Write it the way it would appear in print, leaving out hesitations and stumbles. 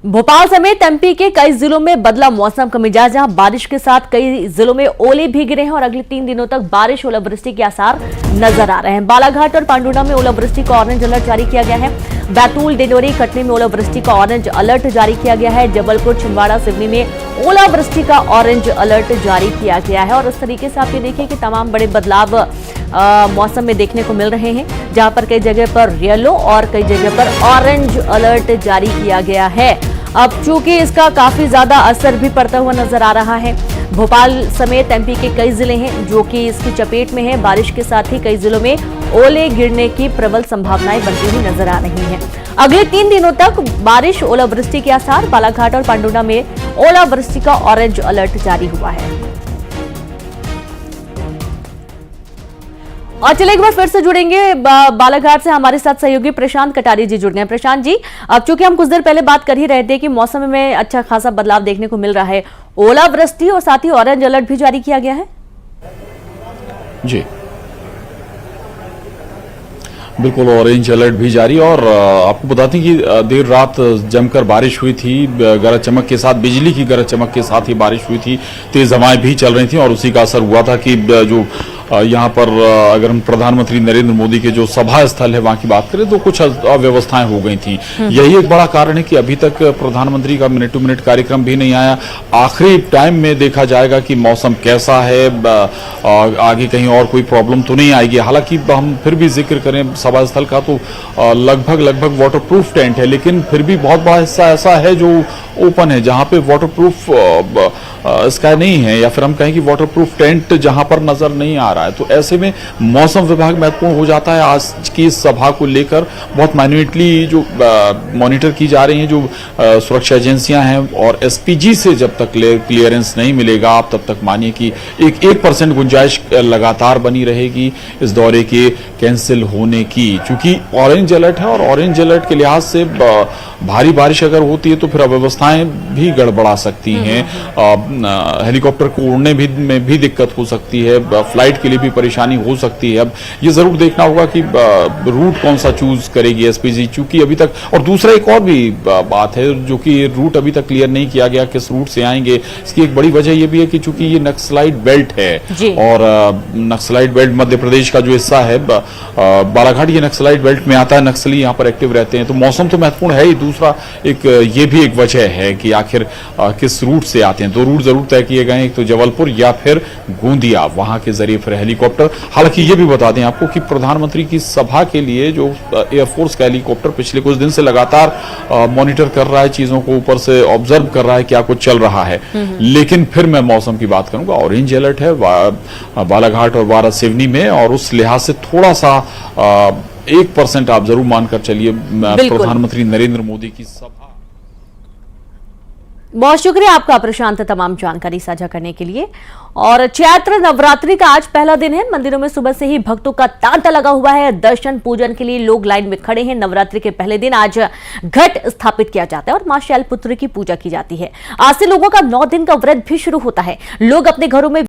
भोपाल समेत एमपी के कई जिलों में बदला मौसम का मिजाज, जहां बारिश के साथ कई जिलों में ओले भी गिरे हैं और अगले 3 दिनों तक बारिश ओलावृष्टि के आसार नजर आ रहे हैं। बालाघाट और पांडुना में ओलावृष्टि का ऑरेंज अलर्ट जारी किया गया है। बैतूल, डिंडोरी, कटनी में ओलावृष्टि का ऑरेंज अलर्ट जारी किया गया है। जबलपुर, छिंदवाड़ा, सिवनी में ओलावृष्टि का ऑरेंज अलर्ट जारी किया गया है। और इस तरीके से आप ये देखिए कि तमाम बड़े बदलाव मौसम में देखने को मिल रहे हैं, जहां पर कई जगह पर येलो और कई जगह पर ऑरेंज अलर्ट जारी किया गया है। अब चूंकि इसका काफी ज्यादा असर भी पड़ता हुआ नजर आ रहा है। भोपाल समेत एमपी के कई जिले हैं जो कि इसकी चपेट में हैं। बारिश के साथ ही कई जिलों में ओले गिरने की प्रबल संभावनाएं बनती हुई नजर आ रही हैं। अगले 3 दिनों तक बारिश ओलावृष्टि के आसार। बालाघाट और पांडुना में ओलावृष्टि का ऑरेंज अलर्ट जारी हुआ है। और चलिए एक बार फिर से जुड़ेंगे बालाघाट से, हमारे साथ सहयोगी प्रशांत कटारिया जी जुड़ गए। प्रशांत जी, अब चूंकि हम कुछ देर पहले बात कर ही रहे थे कि मौसम में अच्छा खासा बदलाव देखने को मिल रहा है, ओलावृष्टि और साथ ही ऑरेंज अलर्ट भी जारी किया गया है। जी बिल्कुल, ऑरेंज अलर्ट भी जारी। और आपको बताते हैं कि देर रात जमकर बारिश हुई थी, गरज चमक के साथ, बिजली की गरज चमक के साथ ही बारिश हुई थी। तेज हवाएं भी चल रही थी और उसी का असर हुआ था कि जो यहाँ पर अगर हम प्रधानमंत्री नरेंद्र मोदी के जो सभा स्थल है वहां की बात करें तो कुछ अव्यवस्थाएं हो गई थी। यही एक बड़ा कारण है कि अभी तक प्रधानमंत्री का मिनट टू मिनट कार्यक्रम भी नहीं आया। आखिरी टाइम में देखा जाएगा कि मौसम कैसा है, आगे कहीं और कोई प्रॉब्लम तो नहीं आएगी। हालांकि हम फिर भी जिक्र करें सभा स्थल का तो लगभग वाटरप्रूफ टेंट है, लेकिन फिर भी बहुत बड़ा हिस्सा ऐसा है जो ओपन है, जहां पे वाटरप्रूफ स्काई नहीं है, या फिर हम कहें कि वाटरप्रूफ टेंट जहां पर नजर नहीं आ रहा है। तो ऐसे में मौसम विभाग महत्वपूर्ण हो जाता है। आज की इस सभा को लेकर बहुत माइन्यूटली जो मॉनिटर की जा रही हैं जो सुरक्षा एजेंसियां हैं, और एसपीजी से जब तक क्लियरेंस नहीं मिलेगा आप तब तक मानिए कि 1% गुंजाइश लगातार बनी रहेगी इस दौरे के कैंसिल होने की। चूंकि ऑरेंज अलर्ट है और ऑरेंज अलर्ट के लिहाज से भारी बारिश अगर होती है तो फिर अव्यवस्थाएं भी गड़बड़ा सकती हैं। हेलीकॉप्टर को उड़ने में भी दिक्कत हो सकती है, फ्लाइट के लिए भी परेशानी हो सकती है। अब ये जरूर देखना होगा कि रूट कौन सा चूज करेगी एसपीजी, चूंकि अभी तक, और दूसरा एक और भी बात है जो कि रूट अभी तक क्लियर नहीं किया गया, किस रूट से आएंगे। इसकी एक बड़ी वजह यह भी है कि चूंकि ये नक्सलाइट बेल्ट है और नक्सलाइट बेल्ट मध्य प्रदेश का जो हिस्सा है, बालाघाट ये नक्सलाइट बेल्ट में आता है, नक्सली यहाँ पर एक्टिव रहते हैं, तो मौसम तो महत्वपूर्ण है ही। दूसरा एक ये भी एक वजह है कि आखिर किस रूट से आते हैं। 2 रूट जरूर तय किए गए हैं, एक तो जबलपुर या फिर गोंदिया, वहां के जरिए फिर हेलीकॉप्टर। हालांकि ये भी बता दें आपको कि प्रधानमंत्री की सभा के लिए जो एयरफोर्स का हेलीकॉप्टर पिछले कुछ दिन से लगातार मॉनिटर कर रहा है, चीजों को ऊपर से ऑब्जर्व कर रहा है क्या कुछ चल रहा है। लेकिन फिर मैं मौसम की बात करूंगा, ऑरेंज अलर्ट है बालाघाट और वारा सिवनी में, और उस लिहाज से थोड़ा सा 1% आप जरूर मानकर चलिए प्रधानमंत्री नरेंद्र मोदी की सभा। बहुत शुक्रिया आपका प्रशांत, तमाम जानकारी साझा करने के लिए। और चैत्र नवरात्रि का आज पहला दिन है। मंदिरों में सुबह से ही भक्तों का तांता लगा हुआ है। दर्शन पूजन के लिए लोग लाइन में खड़े हैं। नवरात्रि के पहले दिन आज घट स्थापित किया जाता है और मां शैलपुत्री की पूजा की जाती है। आज से लोगों का 9 दिन का व्रत भी शुरू होता है। लोग अपने घरों में